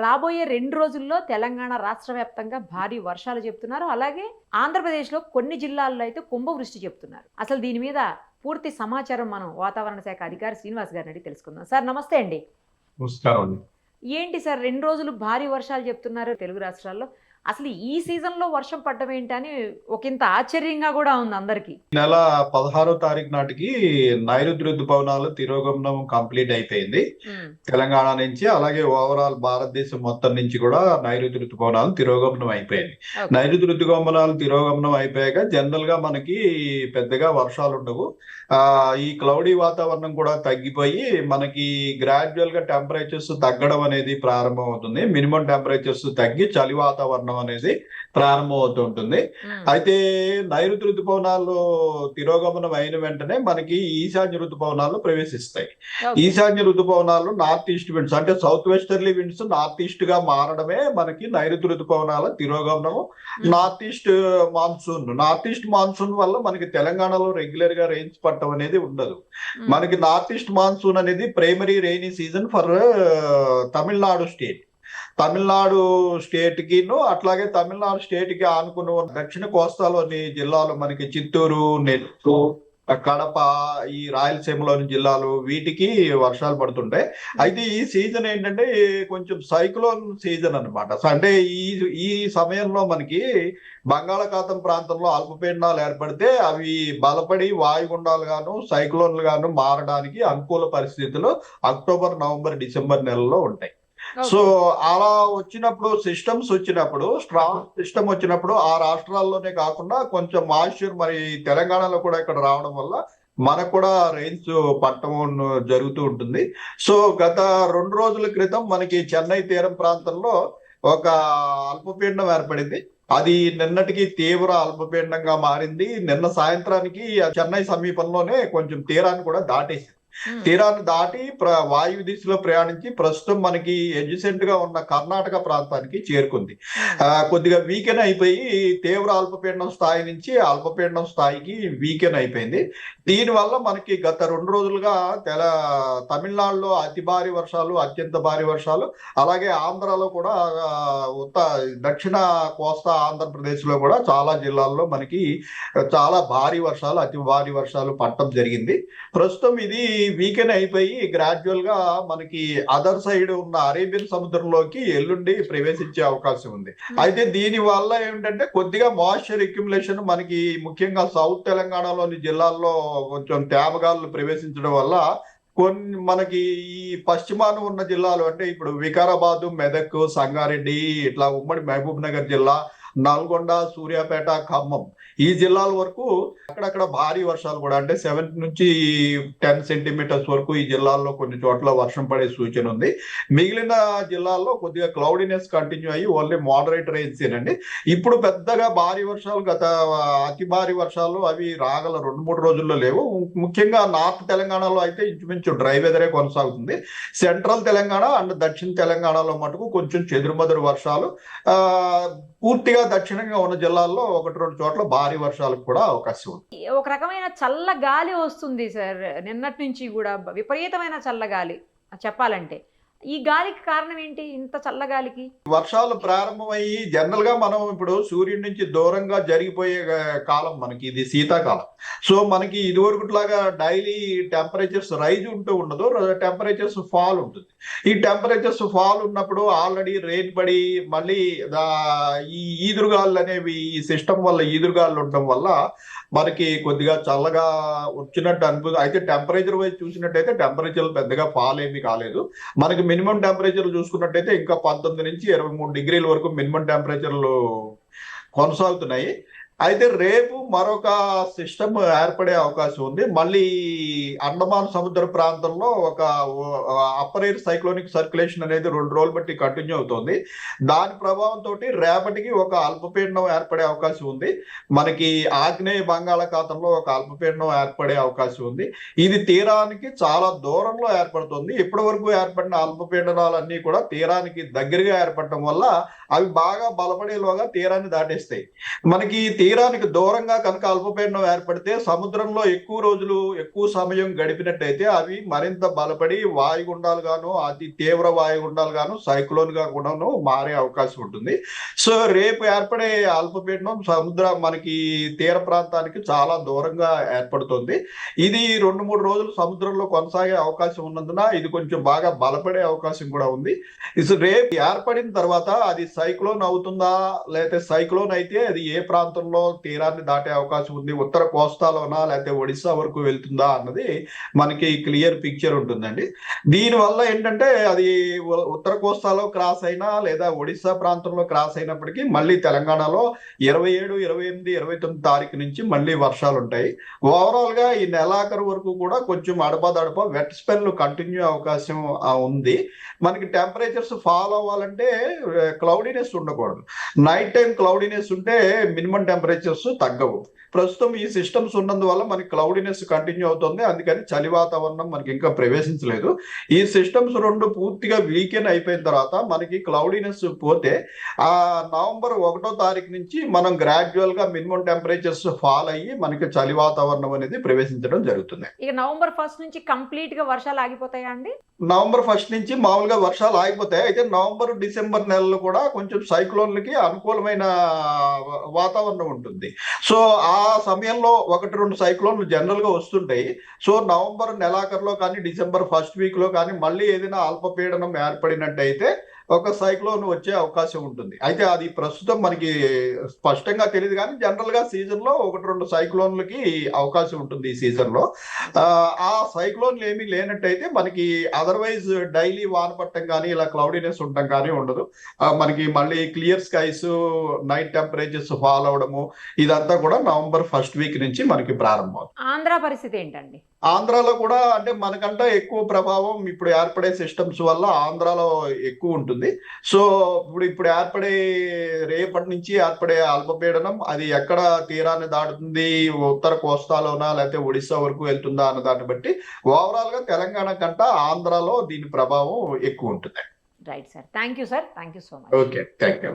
రాబోయే 2 రోజుల్లో తెలంగాణ రాష్ట్ర వ్యాప్తంగా భారీ వర్షాలు చెప్తున్నారు. అలాగే ఆంధ్రప్రదేశ్‌లో కొన్ని జిల్లాల్లో అయితే కుంభవృష్టి చెప్తున్నారు. అసలు దీని మీద పూర్తి సమాచారం మనం వాతావరణ శాఖ అధికారి శ్రీనివాస్ గారిని అడిగి తెలుసుకుందాం. సార్ నమస్తే అండి. నమస్కారం అండి. ఏంటి సార్ 2 రోజులు భారీ వర్షాలు చెప్తున్నారు తెలుగు రాష్ట్రాల్లో. అసలు ఈ సీజన్‌లో వర్షం పడడం ఏంటని ఒకంత ఆశ్చర్యంగా గూడా ఉంది అందరికి. నెల 16వ తారీఖు నాటికి నైరుతి ఋతుపవనాలు తిరోగమనం కంప్లీట్ అయిపోయింది. హ్మ్. తెలంగాణ నుంచి అలాగే ఓవరాల్ భారతదేశం మొత్తం నుంచి కూడా నైరుతి ఋతుపవనాలు తిరోగమనం అయిపోయింది. ఓకే. నైరుతి ఋతుపవనాలు తిరోగమనం అయిపోయాక జనరల్ గా మనకి పెద్దగా వర్షాలు ఉండవు. ఈ క్లౌడీ వాతావరణం కూడా తగ్గిపోయి మనకి గ్రాడ్యువల్ గా టెంపరేచర్స్ తగ్గడం అనేది ప్రారంభం అవుతుంది. మినిమం టెంపరేచర్స్ తగ్గి చలి వాతావరణం అనేది ప్రారంభం అవుతూ ఉంటుంది. హ్మ్. అయితే నైరుతి ఋతుపవనాలు తిరోగమనం అయిన వెంటనే మనకి ఈశాన్య ఋతుపవనాలు ప్రవేశిస్తాయి. ఓకే. ఈశాన్య ఋతుపవనాలు నార్త్ ఈస్ట్ విండ్స్ అంటే south westerly winds north east గా మారడమే మనకి నైరుతి ఋతుపవనాల తిరోగమనం. హ్మ్. నార్త్ ఈస్ట్ మాన్సూన్ వల్ల మనకి తెలంగాణలో రెగ్యులర్ గా రెయిన్స్ పడటం అనేది ఉండదు. హ్మ్. మనకి నార్త్ ఈస్ట్ మాన్సూన్ అనేది primary rainy season for Tamil Nadu state. Tamil Nadu state కిను అట్లాగే తమిళనాడు స్టేట్ కి ఆనుకుని ఉన్న దక్షిణ కోస్తాలోని జిల్లాలు మనకి చిత్తూరు, నెల్లూరు, కడప, ఈ రాయలసీమలోని జిల్లాలు వీటికి వర్షాలు పడుతుంటాయి. అయితే ఈ సీజన్ ఏంటంటే కొంచెం సైక్లోన్ సీజన్ అన్నమాట. అంటే ఈ ఈ సమయంలో మనకి బంగాళాఖాతం ప్రాంతంలో అల్పపీడనాలు ఏర్పడితే అవి బలపడి వాయుగుండాలు గాను సైక్లోన్లు గాను మారడానికి అనుకూల పరిస్థితులు అక్టోబర్, నవంబర్, డిసెంబర్ నెలలో ఉంటాయి. So okay. అలా వచ్చినప్పుడు స్ట్రాంగ్ సిస్టమ్ వచ్చినప్పుడు ఆ రాష్ట్రాల్లోనే కాకుండా కొంచెం మాయిశ్చర్ మరి తెలంగాణలో కూడా ఇక్కడ రావడం వల్ల మనకు కూడా రెయిన్స్ పడటం జరుగుతూ ఉంటుంది. సో గత 2 రోజుల క్రితం మనకి చెన్నై తీరం ప్రాంతంలో ఒక అల్పపీడనం ఏర్పడింది. అది నిన్నటికి తీవ్ర అల్పపీడనంగా మారింది. నిన్న సాయంత్రానికి ఆ చెన్నై సమీపంలోనే కొంచెం తీరాన్ని కూడా దాటేసింది. హ్మ్. తీరాన్ని దాటి వాయు దిశలో ప్రయాణించి ప్రస్తుతం మనకి ఎడ్జసెంట్ గా ఉన్న కర్ణాటక ప్రాంతానికి చేరుకుంది. హ్మ్. కొద్దిగా వీకెన్ అయిపోయి తీవ్ర అల్పపీడనం స్థాయి నుంచి అల్పపీడనం స్థాయికి వీకెన్ అయిపోయింది. దీనివల్ల మనకి గత 2 రోజులుగా తమిళనాడులో అతి భారీ వర్షాలు, అత్యంత భారీ వర్షాలు, అలాగే ఆంధ్రాలో కూడా దక్షిణ కోస్తా ఆంధ్రప్రదేశ్ లో కూడా చాలా జిల్లాల్లో మనకి చాలా భారీ వర్షాలు, అతి భారీ వర్షాలు పడటం జరిగింది. ప్రస్తుతం ఇది వీకెండ్ అయిపోయి గ్రాడ్యువల్ గా మనకి అదర్ సైడ్ ఉన్న అరేబియన్ సముద్రంలోకి ఎల్లుండి ప్రవేశించే అవకాశం ఉంది. అయితే దీని వల్ల ఏంటంటే కొద్దిగా మాయిశ్చర్ అక్యుములేషన్ మనకి ముఖ్యంగా సౌత్ తెలంగాణలోని జిల్లాల్లో కొంచెం తేమగాలు ప్రవేశించడం వల్ల మనకి ఈ పశ్చిమాన ఉన్న జిల్లాలు అంటే ఇప్పుడు వికారాబాద్, మెదక్, సంగారెడ్డి, ఇట్లా ఉమ్మడి మహబూబ్ నగర్ జిల్లా, నల్గొండ, సూర్యాపేట, ఖమ్మం ఈ జిల్లాల వరకు అక్కడక్కడ భారీ వర్షాలు కూడా అంటే 7 నుంచి 10 సెంటీమీటర్స్ వరకు ఈ జిల్లాల్లో కొన్ని చోట్ల వర్షం పడే సూచన ఉంది. మిగిలిన జిల్లాల్లో కొద్దిగా క్లౌడీనెస్ కంటిన్యూ అయ్యి ఓన్లీ మోడరేట్ రేంజ్ ఏనండి. ఇప్పుడు పెద్దగా భారీ వర్షాలు అతి భారీ వర్షాలు అవి రాగల 2-3 రోజుల్లో లేవు. ముఖ్యంగా నార్త్ తెలంగాణలో అయితే ఇంచుమించు డ్రై వెదరే కొనసాగుతుంది. సెంట్రల్ తెలంగాణ అండ్ దక్షిణ తెలంగాణలో మటుకు కొంచెం చెదురుమదురు వర్షాలు, పూర్తిగా దక్షిణంగా ఉన్న జిల్లాల్లో 1-2 చోట్ల భారీ వర్షాలకు కూడా అవకాశం ఉంది. ఒక రకమైన చల్ల గాలి వస్తుంది సార్. నిన్నటి నుంచి గూడా విపరీతమైన చల్లగాలి చెప్పాలంటే. ఈ గాలికి కారణం ఏంటి? ఇంత చల్లగాలికి? వర్షాలు ప్రారంభమయ్యి జనరల్ గా మనం ఇప్పుడు సూర్యుడి నుంచి దూరంగా జరిగిపోయే కాలం మనకి ఇది శీతాకాలం. సో మనకి ఇదివరకులాగా డైలీ టెంపరేచర్స్ రైజ్ ఉంటూ ఉండదు, టెంపరేచర్స్ ఫాల్ ఉంటుంది. ఈ టెంపరేచర్స్ ఫాల్ ఉన్నప్పుడు ఆల్రెడీ రెయిన్ పడి మళ్ళీ ఈ ఈదురుగాలు అనేవి ఈ సిస్టమ్ వల్ల ఈదురుగాలు ఉండడం వల్ల మనకి కొద్దిగా చల్లగా వచ్చినట్టు అయితే టెంపరేచర్ వైజ్ చూసినట్టయితే టెంపరేచర్ పెద్దగా ఫాల్ ఏమీ కాలేదు. మనకి మినిమం టెంపరేచర్ చూసుకున్నట్టయితే ఇంకా 19 నుంచి 23 డిగ్రీల వరకు మినిమం టెంపరేచర్లు కొనసాగుతున్నాయి. అయితే రేపు మరొక సిస్టమ్ ఏర్పడే అవకాశం ఉంది. మళ్ళీ అండమాన్ సముద్ర ప్రాంతంలో ఒక అప్పర్ ఎయిర్ సైక్లోనిక్ సర్క్యులేషన్ అనేది 2 రోజులు బట్టి కంటిన్యూ అవుతుంది. దాని ప్రభావంతో రేపటికి ఒక అల్పపీడనం ఏర్పడే అవకాశం ఉంది. మనకి ఆగ్నేయ బంగాళాఖాతంలో ఒక అల్పపీడనం ఏర్పడే అవకాశం ఉంది. ఇది తీరానికి చాలా దూరంలో ఏర్పడుతుంది. ఇప్పటి వరకు ఏర్పడిన అల్పపీడనాలన్నీ కూడా తీరానికి దగ్గరగా ఏర్పడటం వల్ల అవి బాగా బలపడేలోగా తీరాన్ని దాటేస్తాయి. మనకి తీరానికి దూరంగా కనుక అల్పపీడనం ఏర్పడితే సముద్రంలో ఎక్కువ రోజులు ఎక్కువ సమయం గడిపినట్టయితే అవి మరింత బలపడి వాయుగుండాలుగాను అతి తీవ్ర వాయుగుండాలుగాను సైక్లోన్ గా కూడాను మారే అవకాశం ఉంటుంది. సో రేపు ఏర్పడే అల్పపీడనం మనకి తీర ప్రాంతానికి చాలా దూరంగా ఏర్పడుతుంది. ఇది 2-3 రోజులు సముద్రంలో కొనసాగే అవకాశం ఉన్నందున ఇది కొంచెం బాగా బలపడే అవకాశం కూడా ఉంది. రేపు ఏర్పడిన తర్వాత అది సైక్లోన్ అవుతుందా, లేకపోతే సైక్లోన్ అయితే అది ఏ ప్రాంతంలో తీరాన్ని దాటే అవకాశం ఉంది, ఉత్తర కోస్తాలోనా లేకపోతే ఒడిశా వరకు వెళ్తుందా అన్నది మనకి క్లియర్ పిక్చర్ ఉంటుందండి. దీనివల్ల ఏంటంటే అది ఉత్తర కోస్తాలో క్రాస్ అయినా లేదా ఒడిశా ప్రాంతంలో క్రాస్ అయినప్పటికీ మళ్ళీ తెలంగాణలో 27, 28, 29 తారీఖు నుంచి మళ్ళీ వర్షాలు ఉంటాయి. ఓవరాల్ గా ఈ నెలాఖరు వరకు కూడా కొంచెం అడపదడప వెట్ స్పెల్ కంటిన్యూ అవకాశం ఉంది. మనకి టెంపరేచర్స్ ఫాలో అవ్వాలంటే క్లౌడీనెస్ ఉండకూడదు. నైట్ టైం క్లౌడీనెస్ ఉంటే మినిమం టెంపరేచర్స్ తగ్గవు. ప్రస్తుతం ఈ సిస్టమ్స్ ఉన్నందువల్ల మనకి క్లౌడీనెస్ కంటిన్యూ అవుతుంది. అందుకని చలి వాతావరణం మనకి ఇంకా ప్రవేశించలేదు. ఈ సిస్టమ్స్ రెండు పూర్తిగా వీకెండ్ అయిపోయిన తర్వాత మనకి క్లౌడీనెస్ పోతే ఆ నవంబర్ 1వ తారీఖు నుంచి మనం గ్రాడ్యువల్ గా మినిమం టెంపరేచర్స్ ఫాల్ అయ్యి మనకి చలి వాతావరణం అనేది ప్రవేశించడం జరుగుతుంది. ఇక నవంబర్ 1 నుంచి కంప్లీట్ గా వర్షాలు ఆగిపోతాయా అండి? నవంబర్ 1 నుంచి మామూలుగా వర్షాలు ఆగిపోతాయి. అయితే నవంబర్, డిసెంబర్ నెలలు కూడా కొంచెం సైక్లోన్లకి అనుకూలమైన వాతావరణం ఉంటుంది. సో ఆ సమయంలో 1-2 సైక్లోన్లు జనరల్ గా వస్తుంటాయి. సో నవంబర్ నెలాఖరులో కానీ డిసెంబర్ ఫస్ట్ వీక్ లో కానీ మళ్ళీ ఏదైనా అల్పపీడనం ఏర్పడినట్టయితే ఒక సైక్లోన్ వచ్చే అవకాశం ఉంటుంది. అయితే అది ప్రస్తుతం మనకి స్పష్టంగా తెలియదు కానీ జనరల్ గా సీజన్ లో 1-2 సైక్లోన్లకి అవకాశం ఉంటుంది ఈ సీజన్ లో. ఆ సైక్లోన్లు ఏమీ లేనట్టయితే మనకి అదర్వైజ్ డైలీ వాన పట్టడం కానీ ఇలా క్లౌడీనెస్ ఉండటం కానీ ఉండదు. మనకి మళ్ళీ clear skies, night temperatures fall అవడము ఇదంతా కూడా నవంబర్ ఫస్ట్ వీక్ నుంచి మనకి ప్రారంభం. ఆంధ్ర పరిస్థితి ఏంటండి? ఆంధ్రాలో కూడా అంటే మనకంటే ఎక్కువ ప్రభావం ఇప్పుడు ఏర్పడే సిస్టమ్స్ వల్ల ఆంధ్రాలో ఎక్కువ ఉంటుంది. సో ఇప్పుడు ఏర్పడే రేపటి నుంచి ఏర్పడే అల్పపీడనం అది ఎక్కడ తీరాన్ని దాటుతుంది, ఉత్తర కోస్తాలోనా లేకపోతే ఒడిశా వరకు వెళ్తుందా అన్న దాన్ని బట్టి ఓవరాల్ గా తెలంగాణ కంటే ఆంధ్రాలో దీని ప్రభావం ఎక్కువ ఉంటుంది. Right sir. Thank you sir. Thank you so much. Okay, thank you.